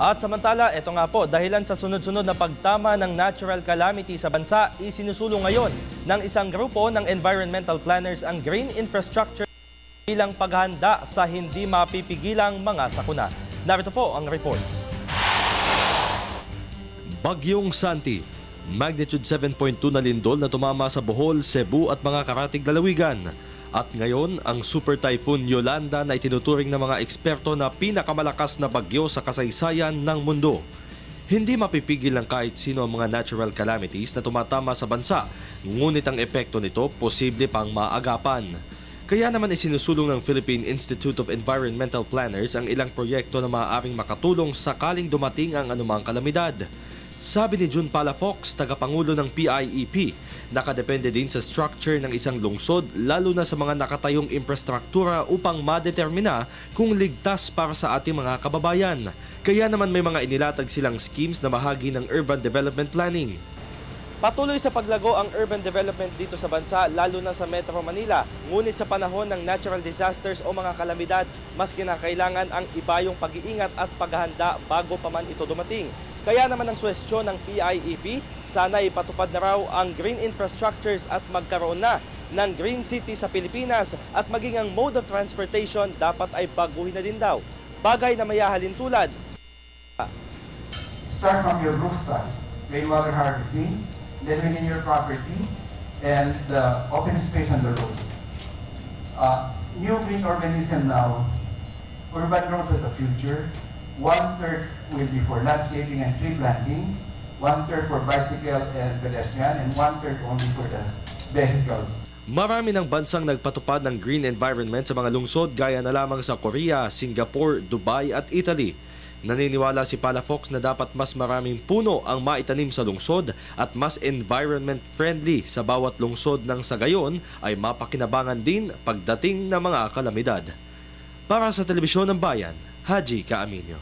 At samantala, ito nga po, dahilan sa sunod-sunod na pagtama ng natural calamity sa bansa, isinusulong ngayon ng isang grupo ng environmental planners ang green infrastructure bilang paghahanda sa hindi mapipigilang mga sakuna. Narito po ang report. Bagyong Santi, magnitude 7.2 na lindol na tumama sa Bohol, Cebu at mga karatig lalawigan. At ngayon, ang Super Typhoon Yolanda na itinuturing ng mga eksperto na pinakamalakas na bagyo sa kasaysayan ng mundo. Hindi mapipigil ng kahit sino ang mga natural calamities na tumatama sa bansa, ngunit ang epekto nito posible pang maagapan. Kaya naman isinusulong ng Philippine Institute of Environmental Planners ang ilang proyekto na maaaring makatulong sakaling dumating ang anumang kalamidad. Sabi ni Jun Palafox, tagapangulo ng PIEP, nakadepende din sa structure ng isang lungsod lalo na sa mga nakatayong infrastruktura upang madetermina kung ligtas para sa ating mga kababayan. Kaya naman may mga inilatag silang schemes na bahagi ng urban development planning. Patuloy sa paglago ang urban development dito sa bansa, lalo na sa Metro Manila. Ngunit sa panahon ng natural disasters o mga kalamidad, mas kinakailangan ang ibayong pag-iingat at paghahanda bago pa man ito dumating. Kaya naman ang suwestyon ng PIEP, sana ipatupad na raw ang green infrastructures at magkaroon na ng green city sa Pilipinas at maging ang mode of transportation dapat ay baguhin na din daw. Bagay na mayahalin tulad. Start from your rooftop, rainwater harvesting, then within your property, and open space on the road. New green urbanism now, urban growth of the future. 1/3 will be for landscaping and tree planting, 1/3 for bicycle and pedestrian, and 1/3 only for the vehicles. Marami ng bansang nagpatupad ng green environment sa mga lungsod gaya na lamang sa Korea, Singapore, Dubai at Italy. Naniniwala si Palafox na dapat mas maraming puno ang maitanim sa lungsod at mas environment-friendly sa bawat lungsod nang sa gayon ay mapakinabangan din pagdating ng mga kalamidad. Para sa Telebisyon ng Bayan, Haji Kaaminyo.